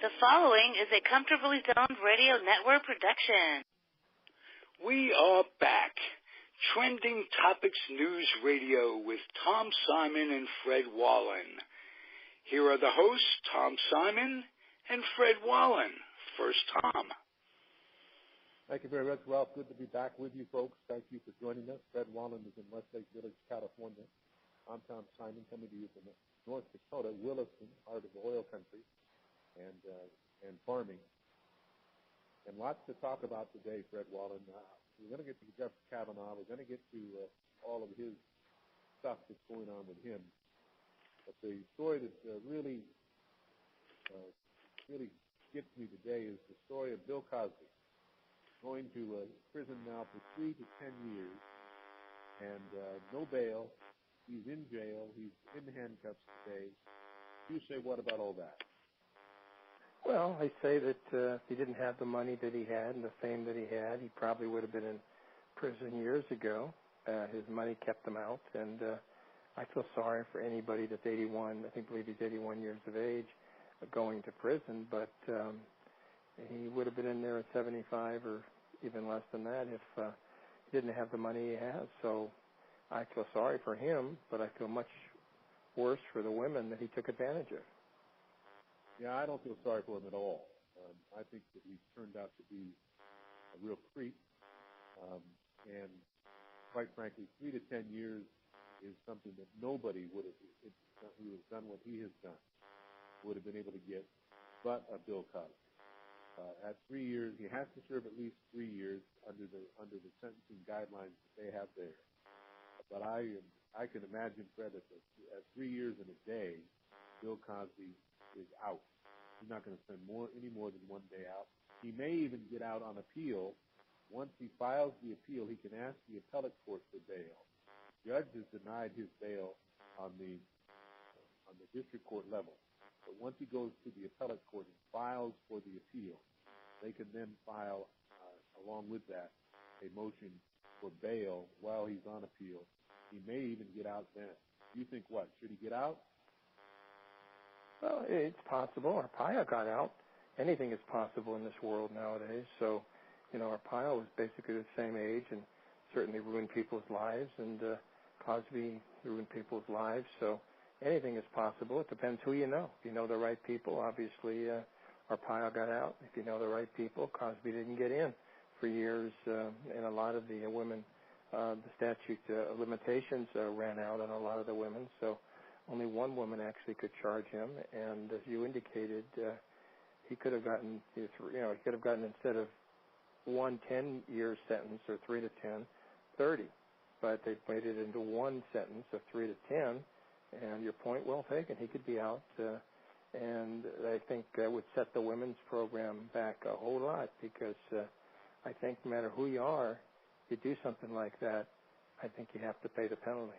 The following is a Comfortably Zoned Radio Network production. We are back. Trending Topics News Radio with Tom Simon and Fred Walin. Here are the hosts, Tom Simon and Fred Walin. First, Tom. Thank you very much, Ralph. Good to be back with you, folks. Thank you for joining us. Fred Walin is in Westlake Village, California. I'm Tom Simon, coming to you from North Dakota, Williston, heart of the oil country, and farming. And lots to talk about today, Fred Walin. We're going to get to Jeff Kavanaugh. We're going to get to all of his stuff that's going on with him. But the story that really gets me today is the story of Bill Cosby, going to prison now for 3 to 10 years, and no bail. He's in jail. He's in handcuffs today. You say what about all that? Well, I say that if he didn't have the money that he had and the fame that he had, he probably would have been in prison years ago. His money kept him out, and I feel sorry for anybody that's 81. I believe he's 81 years of age, going to prison, but he would have been in there at 75 or even less than that if he didn't have the money he has. So I feel sorry for him, but I feel much worse for the women that he took advantage of. Yeah, I don't feel sorry for him at all. I think that he's turned out to be a real creep. And quite frankly, 3 to 10 years is something that nobody who has done what he has done would have been able to get but a Bill Cosby. At 3 years, he has to serve at least 3 years under the sentencing guidelines that they have there. But I can imagine, Fred, at 3 years and a day, Bill Cosby is out. He's not going to spend any more than 1 day out. He may even get out on appeal. Once he files the appeal, he can ask the appellate court for bail. The judge has denied his bail on the district court level. But once he goes to the appellate court and files for the appeal, they can then file, along with that, a motion for bail while he's on appeal. He may even get out then. You think what? Should he get out? Well, it's possible. Arpaio got out. Anything is possible in this world nowadays. So, Arpaio was basically the same age and certainly ruined people's lives, and Cosby ruined people's lives. So anything is possible. It depends who you know. If you know the right people, obviously Arpaio got out. If you know the right people, Cosby didn't get in for years, and a lot of the women, the statute of limitations ran out on a lot of the women. So only one woman actually could charge him, and as you indicated, he could have gotten, instead of 1 10-year sentence or 3 to 10, 30. But they made it into one sentence of 3 to 10, and your point well taken. He could be out, and I think that would set the women's program back a whole lot, because I think no matter who you are, if you do something like that, I think you have to pay the penalty.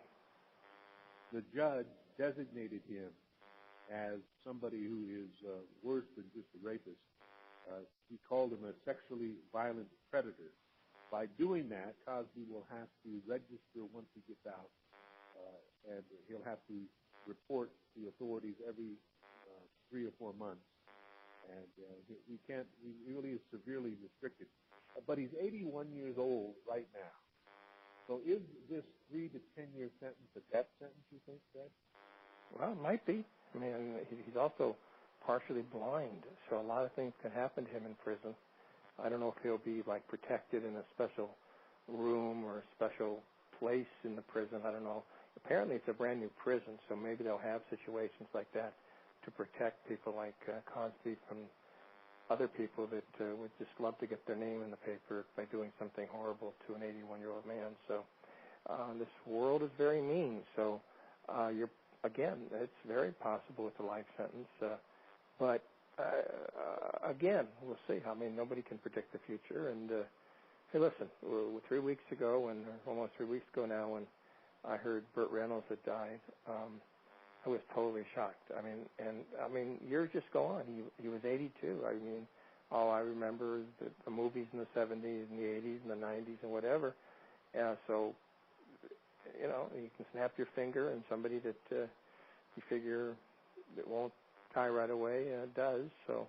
The judge designated him as somebody who is worse than just a rapist. He called him a sexually violent predator. By doing that, Cosby will have to register once he gets out, and he'll have to report to the authorities every 3 or 4 months. And he really is severely restricted. But he's 81 years old right now. So is this 3 to 10-year sentence a death sentence, you think, Fred? Well, it might be. I mean, he's also partially blind, so a lot of things can happen to him in prison. I don't know if he'll be, protected in a special room or a special place in the prison. I don't know. Apparently it's a brand-new prison, so maybe they'll have situations like that to protect people like Cosby from other people that would just love to get their name in the paper by doing something horrible to an 81-year-old man. So this world is very mean. So it's very possible it's a life sentence. But again, we'll see. I mean, nobody can predict the future. And hey, listen, 3 weeks ago, and almost 3 weeks ago now, when I heard Burt Reynolds had died, I was totally shocked. I mean, years just go on. He was 82. I mean, all I remember is the movies in the 70s and the 80s and the 90s and whatever. So, you can snap your finger, and somebody that you figure that won't die right away does. So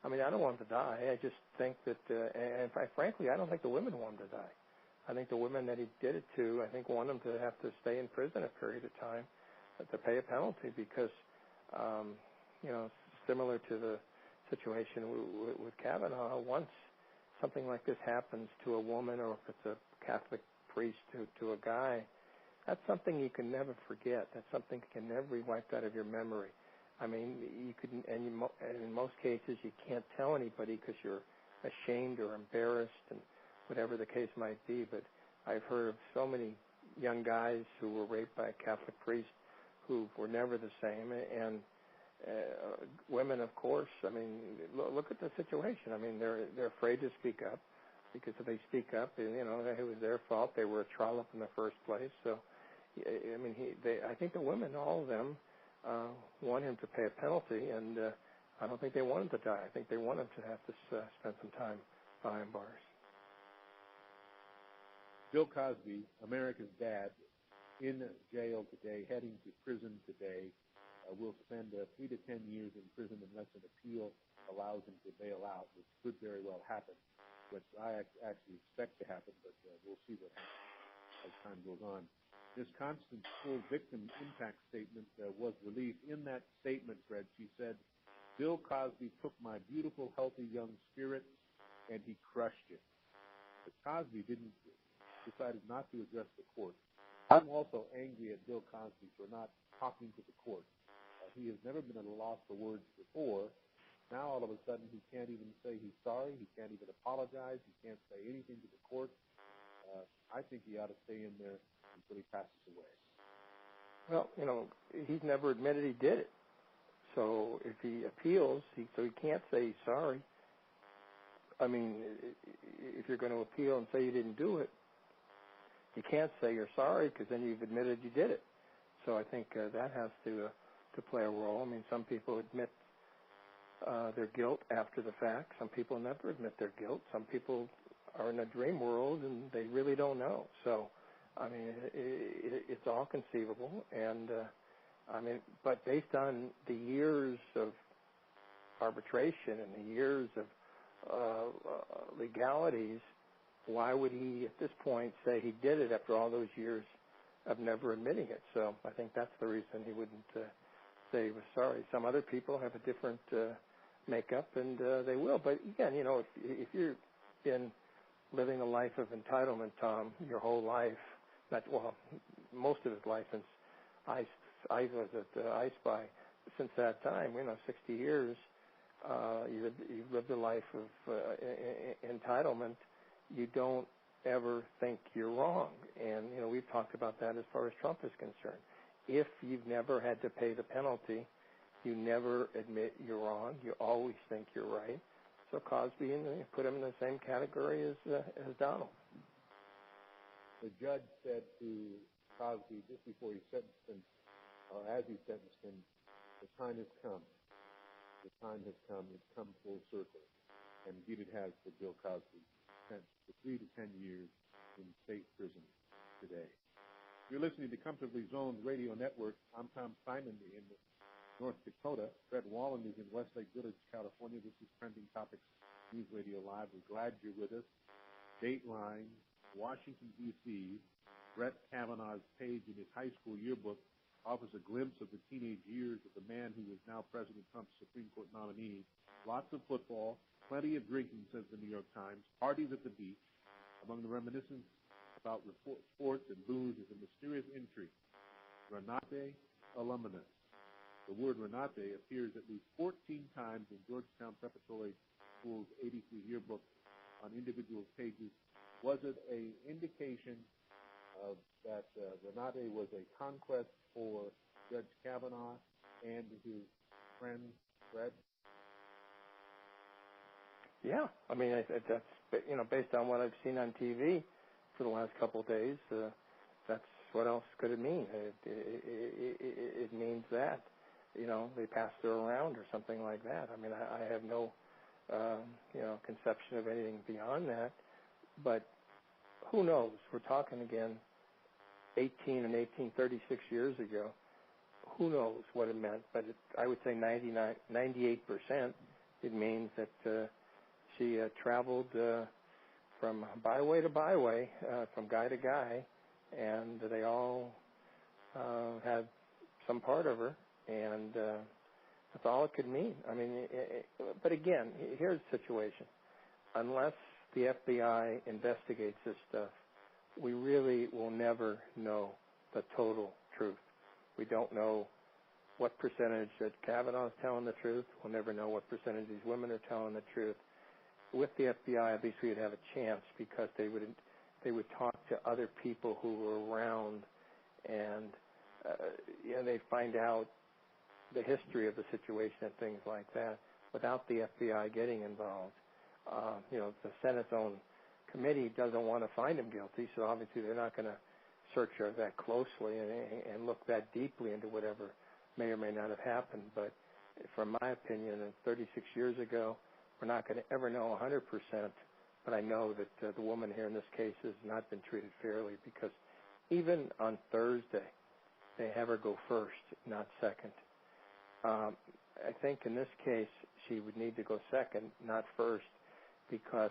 I mean, I don't want him to die. I just think that, and frankly, I don't think the women want him to die. I think the women that he did it to, I think, want him to have to stay in prison a period of time to pay a penalty because, similar to the situation with Kavanaugh, once something like this happens to a woman or if it's a Catholic priest to a guy, that's something you can never forget. That's something that can never be wiped out of your memory. I mean, you couldn't, and in most cases, you can't tell anybody because you're ashamed or embarrassed, and whatever the case might be. But I've heard of so many young guys who were raped by a Catholic priest who were never the same, and women, of course. I mean, look at the situation. I mean, they're afraid to speak up because if they speak up, it was their fault. They were a trollop in the first place. So, I mean, I think the women, all of them, want him to pay a penalty, and I don't think they want him to die. I think they want him to have to spend some time behind bars. Bill Cosby, America's dad, in jail today, heading to prison today, will spend 3 to 10 years in prison unless an appeal allows him to bail out, which could very well happen, which I actually expect to happen, but we'll see what happens as time goes on. This constant full victim impact statement was released. In that statement, Fred, she said, Bill Cosby took my beautiful, healthy young spirit, and he crushed it. But Cosby decided not to address the court. I'm also angry at Bill Cosby for not talking to the court. He has never been at a loss for words before. Now, all of a sudden, he can't even say he's sorry. He can't even apologize. He can't say anything to the court. I think he ought to stay in there until he passes away. Well, he's never admitted he did it. So if he appeals, he can't say he's sorry. I mean, if you're going to appeal and say you didn't do it, you can't say you're sorry because then you've admitted you did it. So I think that has to play a role. I mean, some people admit their guilt after the fact. Some people never admit their guilt. Some people are in a dream world and they really don't know. So, I mean, it's all conceivable. And, but based on the years of arbitration and the years of legalities, why would he at this point say he did it after all those years of never admitting it? So I think that's the reason he wouldn't say he was sorry. Some other people have a different makeup, and they will. But again, if you've been living a life of entitlement, Tom, your whole life, most of his life since I was at I Spy, since that time, 60 years, you've lived a life of entitlement. You don't ever think you're wrong. And, we've talked about that as far as Trump is concerned. If you've never had to pay the penalty, you never admit you're wrong. You always think you're right. So Cosby, put him in the same category as Donald. The judge said to Cosby just before he sentenced him, or as he sentenced him, the time has come. The time has come. It's come full circle. And indeed it has for Bill Cosby, sentenced to 3 to 10 years in state prison today. You're listening to Comfortably Zoned Radio Network. I'm Tom Simon in North Dakota. Fred Walin is in Westlake Village, California. This is Trending Topics News Radio Live. We're glad you're with us. Dateline, Washington, D.C., Brett Kavanaugh's page in his high school yearbook offers a glimpse of the teenage years of the man who is now President Trump's Supreme Court nominee. Lots of football, plenty of drinking, says the New York Times, parties at the beach. Among the reminiscences about sports and booze is a mysterious entry, Renate alumnus. The word Renate appears at least 14 times in Georgetown Preparatory School's 83 yearbook on individual pages. Was it an indication that Renate was a conquest for Judge Kavanaugh and his friend Fred? Yeah, I mean, that's based on what I've seen on TV for the last couple of days. That's what else could it mean? It means that they passed her around or something like that. I mean, I have no conception of anything beyond that. But who knows? We're talking again 36 years ago. Who knows what it meant? But I would say 98% It means that she traveled from byway to byway, from guy to guy, and they all had some part of her, and that's all it could mean. I mean, but again, here's the situation. Unless the FBI investigates this stuff, we really will never know the total truth. We don't know what percentage that Kavanaugh is telling the truth. We'll never know what percentage these women are telling the truth. With the FBI, at least we would have a chance because they would talk to other people who were around, and they'd find out the history of the situation and things like that without the FBI getting involved. The Senate's own committee doesn't want to find him guilty, so obviously they're not going to search her that closely and look that deeply into whatever may or may not have happened. But from my opinion, 36 years ago, we're not going to ever know 100%, but I know that the woman here in this case has not been treated fairly because even on Thursday, they have her go first, not second. I think in this case, she would need to go second, not first, because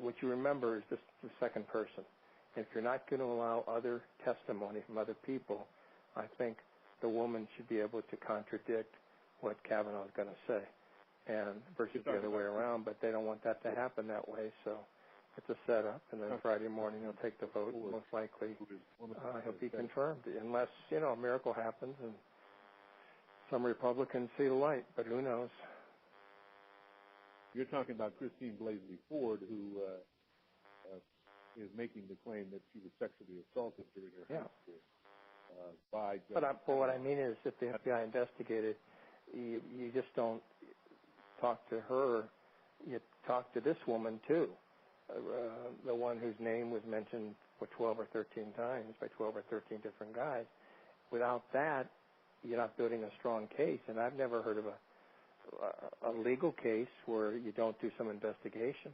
what you remember is this the second person. If you're not going to allow other testimony from other people, I think the woman should be able to contradict what Kavanaugh is going to say, and versus the other way around. But they don't want that to happen that way, so it's a setup. And then Friday morning he'll take the vote. And most likely he'll be confirmed, unless a miracle happens and some Republicans see the light. But who knows? You're talking about Christine Blasey Ford, who is making the claim that she was sexually assaulted during her high school by. But what I mean is, if the FBI investigated, you just don't talk to her. You talk to this woman too, the one whose name was mentioned 12 or 13 times by 12 or 13 different guys. Without that, you're not building a strong case. And I've never heard of a legal case where you don't do some investigation.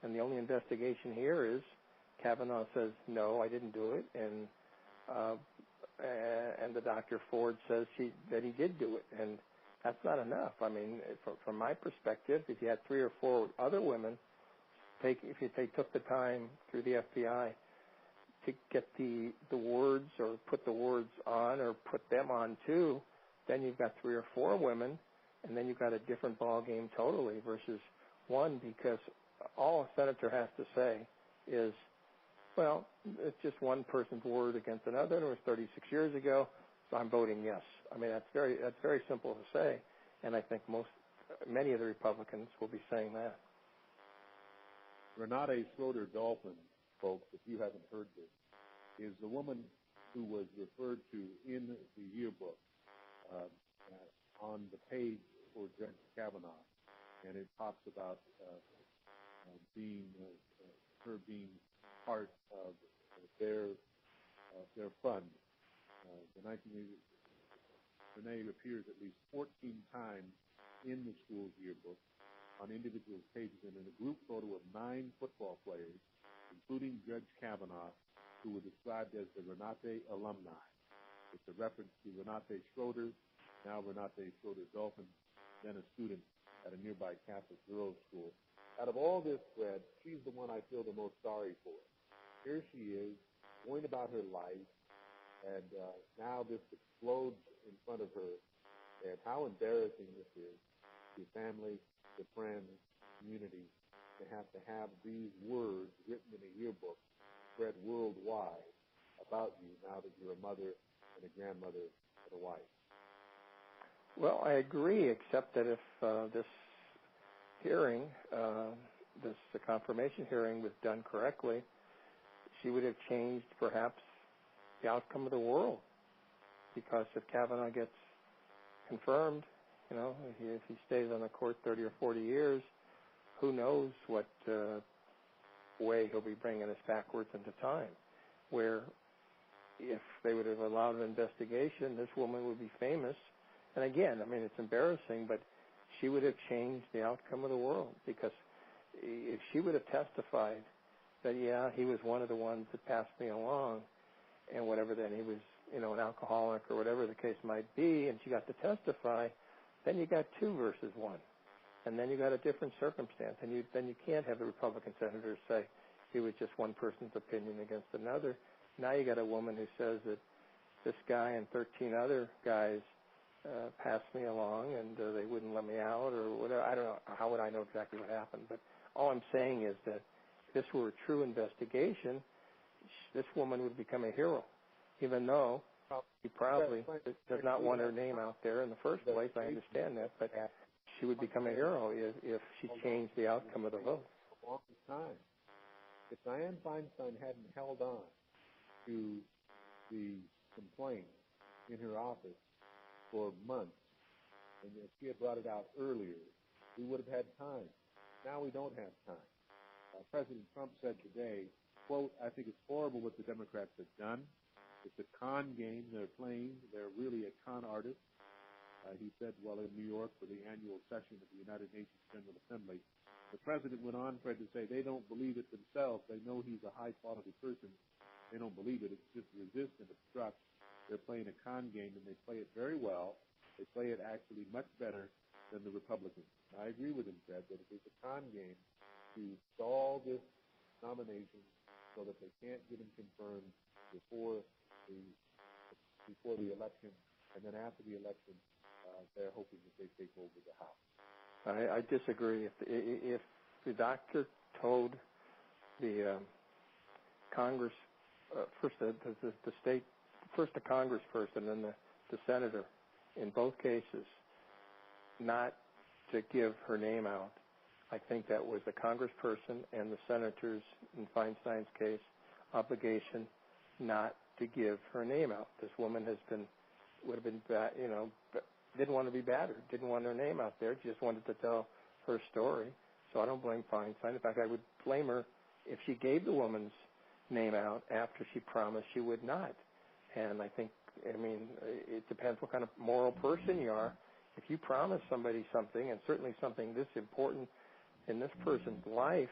And the only investigation here is Kavanaugh says, no, I didn't do it. And the Dr. Ford says that he did do it. And that's not enough. I mean, from my perspective, if you had 3 or 4 other women, if they took the time through the FBI to get the words or put the words on or put them on too, then you've got 3 or 4 women, and then you've got a different ball game totally versus one, because all a senator has to say is, well, it's just one person's word against another, and it was 36 years ago, so I'm voting yes. I mean, that's very simple to say, and I think many of the Republicans will be saying that. Renate Schroeder-Dolphin, folks, if you haven't heard this, is the woman who was referred to in the yearbook on the page for Judge Kavanaugh, and it talks about her being part of their fund. Renee appears at least 14 times in the school's yearbook on individual pages and in a group photo of 9 football players, including Judge Kavanaugh, who were described as the Renate alumni. It's a reference to Renate Schroeder, now Renate Schroeder-Dolphin, then a student at a nearby Catholic girls' school. Out of all this, Fred, she's the one I feel the most sorry for. Here she is, going about her life, and now this explodes in front of her, and how embarrassing this is to family, to friends, community, to have these words written in a yearbook spread worldwide about you now that you're a mother and a grandmother and a wife. Well, I agree, except that if this hearing, the confirmation hearing was done correctly, she would have changed perhaps the outcome of the world. Because if Kavanaugh gets confirmed, if he stays on the court 30 or 40 years, who knows what way he'll be bringing us backwards into time, where if they would have allowed an investigation, this woman would be famous. And again, I mean, it's embarrassing, but she would have changed the outcome of the world, because if she would have testified that, yeah, he was one of the ones that passed me along and whatever, then he was, an alcoholic or whatever the case might be, and she got to testify, then you got 2 versus 1. And then you got a different circumstance. And then you can't have the Republican senators say it was just one person's opinion against another. Now you got a woman who says that this guy and 13 other guys passed me along and they wouldn't let me out or whatever. I don't know. How would I know exactly what happened? But all I'm saying is that if this were a true investigation, this woman would become a hero, even though he probably does not want her name out there in the first place. I understand that, but she would become a hero if she changed the outcome of the vote. A long time. If Dianne Feinstein hadn't held on to the complaint in her office for months, and if she had brought it out earlier, we would have had time. Now we don't have time. President Trump said today, quote, I think it's horrible what the Democrats have done. It's a con game they're playing. They're really a con artist. He said while in New York for the annual session of the United Nations General Assembly. The president went on, Fred, to say they don't believe it themselves. They know he's a high-quality person. They don't believe it. It's just resist and obstruct. They're playing a con game, and they play it very well. They play it actually much better than the Republicans. I agree with him, Fred, that it's a con game to stall this nomination so that they can't get him confirmed before the election, and then after the election, they're hoping that they take over the House. I disagree. If the doctor told the Congress, first the state, first the congressperson and the senator, in both cases, not to give her name out, I think that was the congressperson and the senators, in Feinstein's case, obligation not to give her name out. This woman would have been, didn't want to be battered, didn't want her name out there, just wanted to tell her story. So I don't blame Feinstein. In fact, I would blame her if she gave the woman's name out after she promised she would not. And it depends what kind of moral person you are. If you promise somebody something, and certainly something this important in this person's life,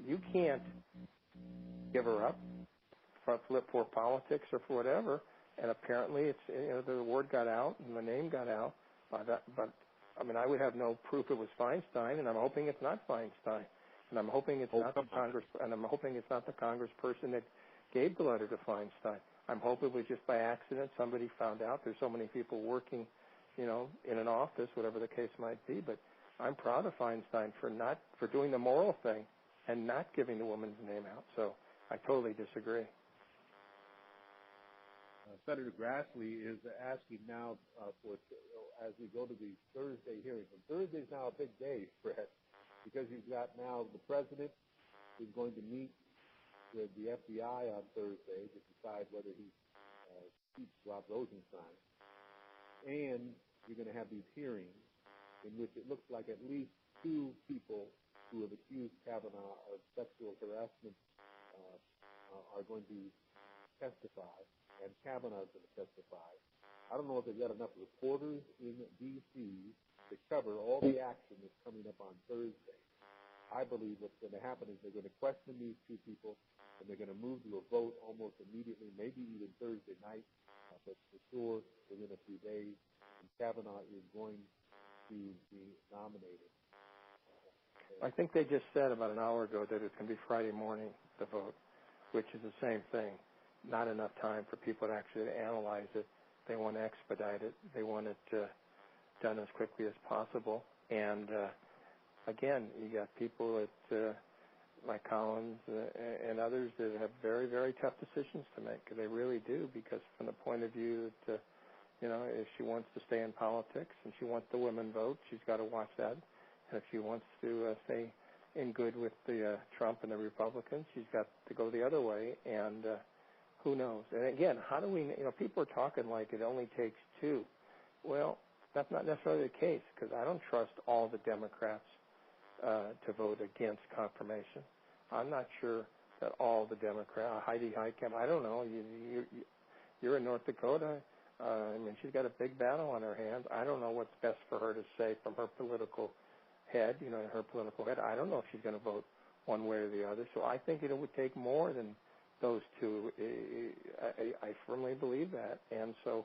you can't give her up for politics or for whatever. And apparently, it's the word got out and the name got out. But I would have no proof it was Feinstein, and I'm hoping it's not Feinstein, and I'm hoping it's not the Congress, and I'm hoping it's not the congressperson that gave the letter to Feinstein. I'm hoping it was just by accident somebody found out. There's so many people working, in an office, whatever the case might be. But I'm proud of Feinstein for doing the moral thing and not giving the woman's name out. So I totally disagree. Senator Grassley is asking now as we go to the Thursday hearings. And Thursday's now a big day, Fred, because you've got now the president who's going to meet with the FBI on Thursday to decide whether he keeps Rob Rosenstein. And you're going to have these hearings in which it looks like at least 2 people who have accused Kavanaugh of sexual harassment are going to testify, and Kavanaugh is going to testify. I don't know if they've got enough reporters in D.C. to cover all the action that's coming up on Thursday. I believe what's going to happen is they're going to question these 2 people, and they're going to move to a vote almost immediately, maybe even Thursday night, but for sure within a few days, and Kavanaugh is going to be nominated. I think they just said about an hour ago that it's going to be Friday morning, the vote, which is the same thing. Not enough time for people to actually analyze it. They want to expedite it. They want it done as quickly as possible. And, again, you got people like Collins and others that have very, very tough decisions to make. They really do, because from the point of view that, if she wants to stay in politics and she wants the women vote, she's got to watch that. And if she wants to stay in good with the Trump and the Republicans, she's got to go the other way. And who knows? And again, how do we? People are talking like it only takes 2. Well, that's not necessarily the case, because I don't trust all the Democrats to vote against confirmation. I'm not sure that all the Democrats, Heidi Heitkamp, I don't know. You're in North Dakota. She's got a big battle on her hands. I don't know what's best for her to say from her political head. Her political head. I don't know if she's going to vote one way or the other. So I think it would take more than those 2. I firmly believe that. And so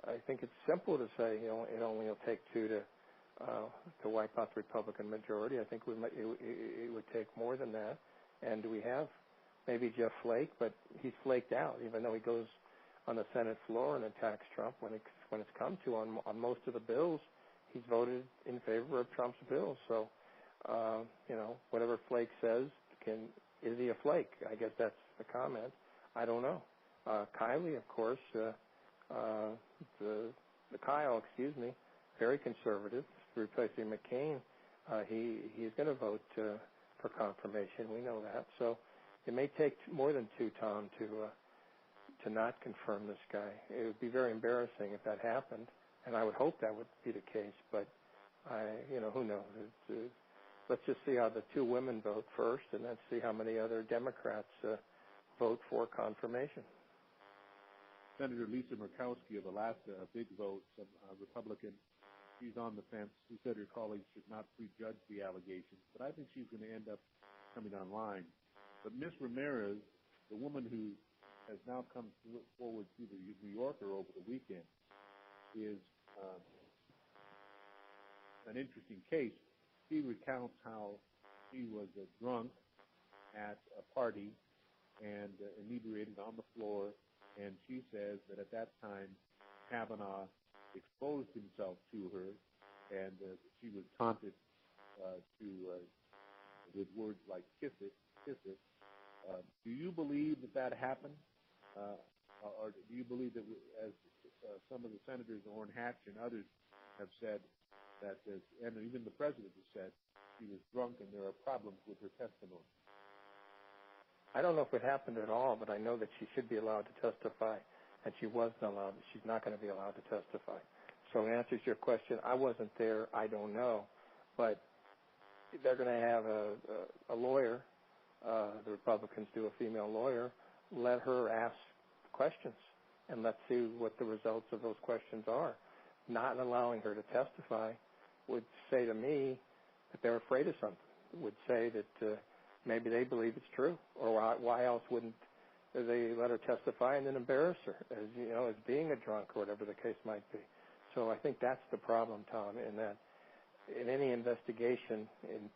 I think it's simple to say, it only will take 2 to to wipe out the Republican majority. I think it would take more than that. And we have maybe Jeff Flake, but he's flaked out, even though he goes on the Senate floor and attacks Trump. When it's come to on most of the bills, he's voted in favor of Trump's bills. So, whatever Flake says, is he a flake? I guess that's the comment. I don't know. Kylie, of course, Kyle, very conservative, replacing McCain. He's going to vote for confirmation. We know that. So it may take more than two, Tom, to not confirm this guy. It would be very embarrassing if that happened, and I would hope that would be the case. But who knows? Let's just see how the two women vote first, and let's see how many other Democrats vote for confirmation. Senator Lisa Murkowski of Alaska, a big vote, a Republican. She's on the fence. She said her colleagues should not prejudge the allegations, but I think she's going to end up coming online. But Ms. Ramirez, the woman who has now come forward to the New Yorker over the weekend, is an interesting case. She recounts how she was drunk at a party and inebriated on the floor, and she says that at that time Kavanaugh exposed himself to her, and she was taunted with words like "kiss it, kiss it." Do you believe that happened, or do you believe that, as some of the senators, Orrin Hatch and others, have said, that, and even the president has said, she was drunk and there are problems with her testimony? I don't know if it happened at all, but I know that she should be allowed to testify, and she was not allowed. She's not going to be allowed to testify. So in answer to your question, I wasn't there. I don't know, but they're going to have a lawyer. The Republicans do, a female lawyer. Let her ask questions, and let's see what the results of those questions are. Not allowing her to testify would say to me that they're afraid of something. Would say that maybe they believe it's true, or why else wouldn't they let her testify and then embarrass her as being a drunk or whatever the case might be. So I think that's the problem, Tom, in that in any investigation,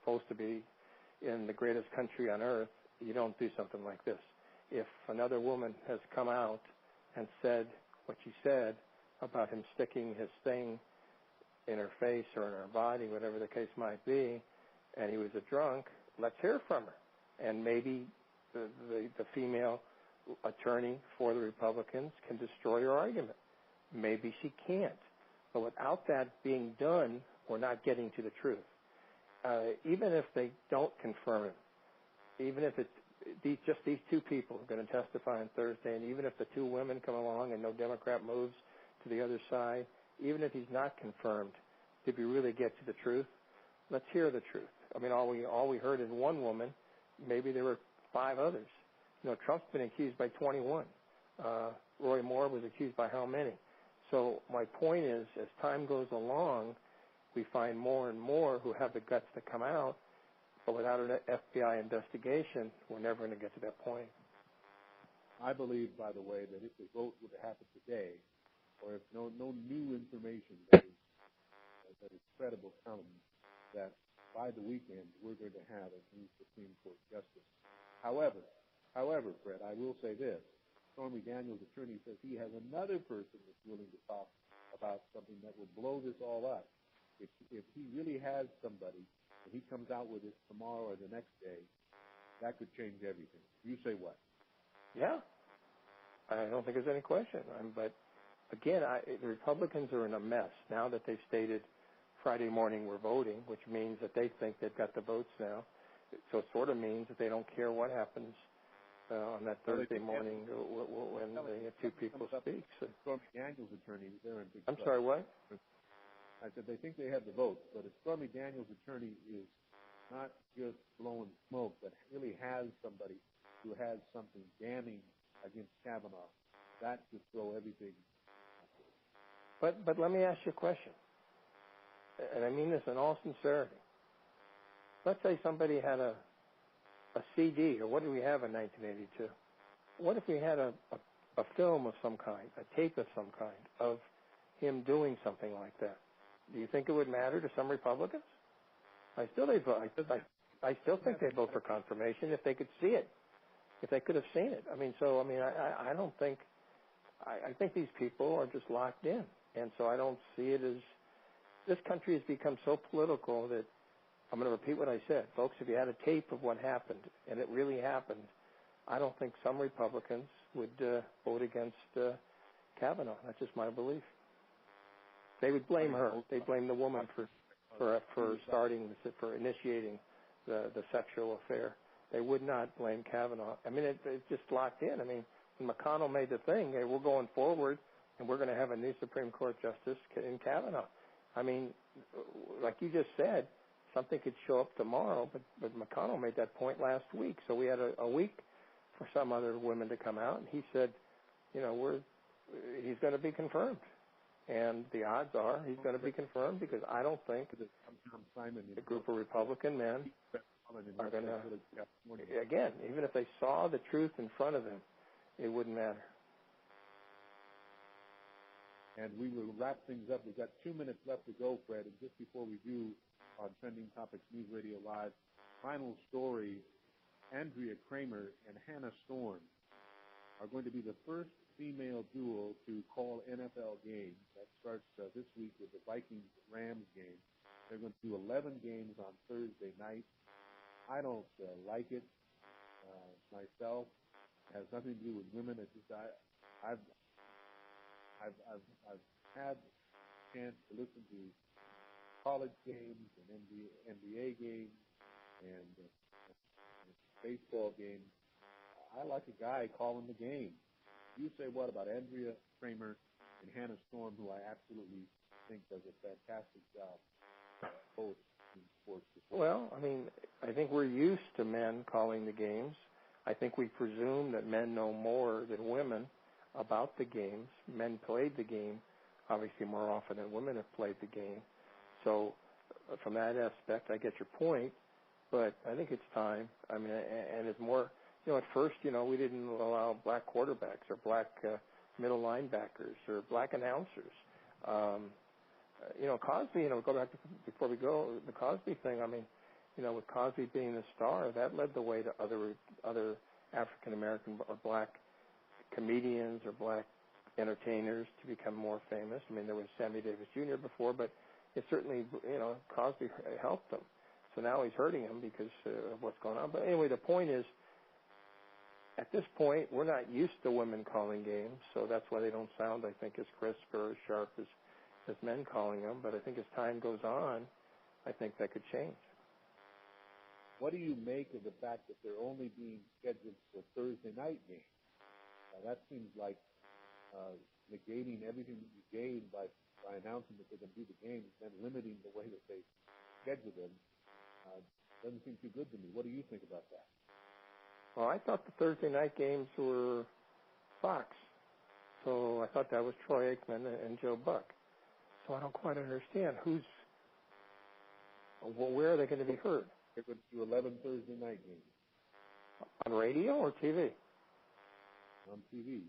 supposed to be in the greatest country on earth, you don't do something like this. If another woman has come out and said what she said about him sticking his thing in her face or in her body, whatever the case might be, and he was a drunk, let's hear from her. And maybe the female attorney for the Republicans can destroy her argument. Maybe she can't. But without that being done, we're not getting to the truth. Even if they don't confirm it, even if just these two people are going to testify on Thursday, and even if the two women come along and no Democrat moves to the other side, even if he's not confirmed, did we really get to the truth? Let's hear the truth. I mean, all we heard is one woman. Maybe there were 5 others. Trump's been accused by 21. Roy Moore was accused by how many? So my point is, as time goes along, we find more and more who have the guts to come out, but without an FBI investigation, we're never going to get to that point. I believe, by the way, that if the vote would have happened today, or if no new information that is credible comes, that by the weekend we're going to have a new Supreme Court justice. However, Fred, I will say this. Stormy Daniels' attorney says he has another person that's willing to talk about something that will blow this all up. If he really has somebody, and he comes out with it tomorrow or the next day, that could change everything. You say what? Yeah. I don't think there's any question. But, again, the Republicans are in a mess now that they've stated Friday morning we're voting, which means that they think they've got the votes now. So it sort of means that they don't care what happens on that Thursday morning when the two people speak. So. Stormy Daniels' attorney, they're in big I'm sorry, what? I said they think they have the votes, but if Stormy Daniels' attorney is not just blowing smoke, but really has somebody who has something damning against Kavanaugh, that could throw everything. But let me ask you a question, and I mean this in all sincerity. Let's say somebody had a CD, or what did we have in 1982? What if we had a film of some kind, a tape of some kind, of him doing something like that? Do you think it would matter to some Republicans? I still think they vote for confirmation if they could see it, if they could have seen it. I don't think. I think these people are just locked in, and so I don't see it as. This country has become so political that I'm going to repeat what I said, folks. If you had a tape of what happened, and it really happened, I don't think some Republicans would vote against Kavanaugh. That's just my belief. They would blame her. They'd blame the woman for initiating the sexual affair. They would not blame Kavanaugh. It's just locked in. When McConnell made the thing, hey, we're going forward, and we're going to have a new Supreme Court justice in Kavanaugh. Like you just said, something could show up tomorrow, but McConnell made that point last week. So we had a week for some other women to come out, and he said, he's going to be confirmed. And the odds are he's going to be confirmed because I don't think a group of Republican men are going to, again, even if they saw the truth in front of them, it wouldn't matter. And we will wrap things up. We've got 2 minutes left to go, Fred. And just before we do, on Trending Topics News Radio Live, final story, Andrea Kramer and Hannah Storm are going to be the first female duo to call NFL games. That starts this week with the Vikings-Rams game. They're going to do 11 games on Thursday night. I don't like it myself. It has nothing to do with women. It's just I've had a chance to listen to college games and NBA games and baseball games. I like a guy calling the game. You say what about Andrea Kramer and Hannah Storm, who I absolutely think does a fantastic job both in sports. Well, I think we're used to men calling the games. I think we presume that men know more than women about the games. Men played the game, obviously, more often than women have played the game. So from that aspect, I get your point, but I think it's time. And it's more, at first, we didn't allow black quarterbacks or black middle linebackers or black announcers. Cosby, go back to, before we go, the Cosby thing, with Cosby being the star, that led the way to other African-American or black comedians or black entertainers to become more famous. There was Sammy Davis Jr. before, but it certainly, Cosby helped him. So now he's hurting him because of what's going on. But anyway, the point is, at this point, we're not used to women calling games, so that's why they don't sound, I think, as crisp or as sharp as men calling them. But I think as time goes on, I think that could change. What do you make of the fact that they're only being scheduled for Thursday night games? That seems like negating everything that you gain by announcing that they're going to do the games and then limiting the way that they schedule them. Doesn't seem too good to me. What do you think about that? Well, I thought the Thursday night games were Fox. So I thought that was Troy Aikman and Joe Buck. So I don't quite understand where are they going to be heard? They're going to do 11 Thursday night games. On radio or TV? On TV.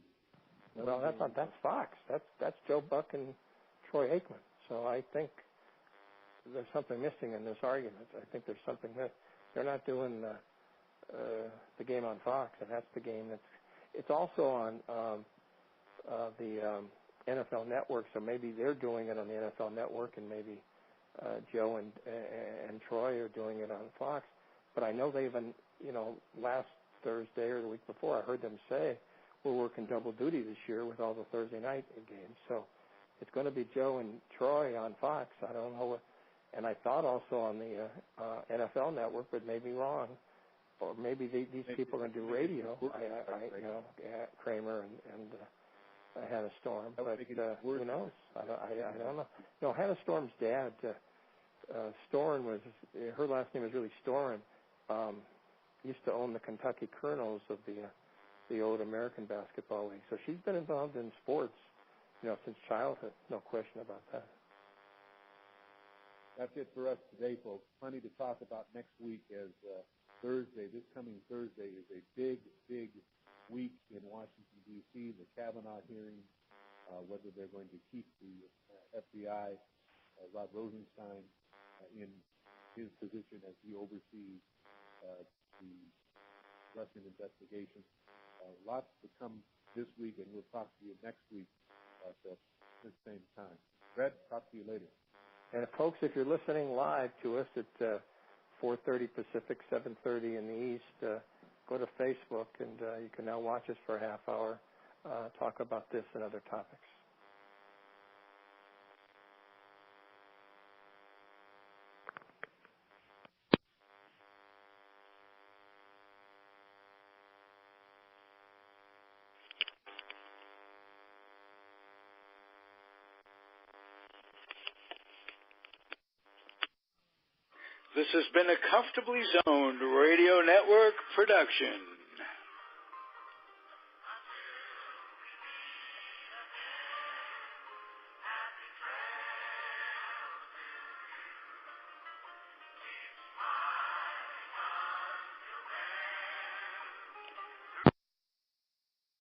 Well, that's Fox. That's Joe Buck and Troy Aikman. So I think there's something missing in this argument. I think there's something that they're not doing the game on Fox, and that's the game it's also on the NFL Network. So maybe they're doing it on the NFL Network, and maybe Joe and Troy are doing it on Fox. But I know they've been, last Thursday or the week before, I heard them say we're working double duty this year with all the Thursday night games. So it's going to be Joe and Troy on Fox. I don't know and I thought also on the NFL Network, but maybe wrong. Or maybe these people are going to do radio. Kramer and Hannah Storm. But who knows? I don't know. No, Hannah Storm's dad, Storm her last name is really Storin. Used to own the Kentucky Colonels of the old American Basketball League. So she's been involved in sports, since childhood. No question about that. That's it for us today, folks. Plenty to talk about next week as this coming Thursday is a big, big week in Washington, D.C., the Kavanaugh hearing, whether they're going to keep the FBI Rod Rosenstein in his position as he oversees the Russian investigation. Lots to come this week, and we'll talk to you next week at the same time. Fred, talk to you later. And folks, if you're listening live to us at 4:30 Pacific, 7:30 in the East, go to Facebook, and you can now watch us for a half hour, talk about this and other topics. This has been a Comfortably Zoned Radio Network production.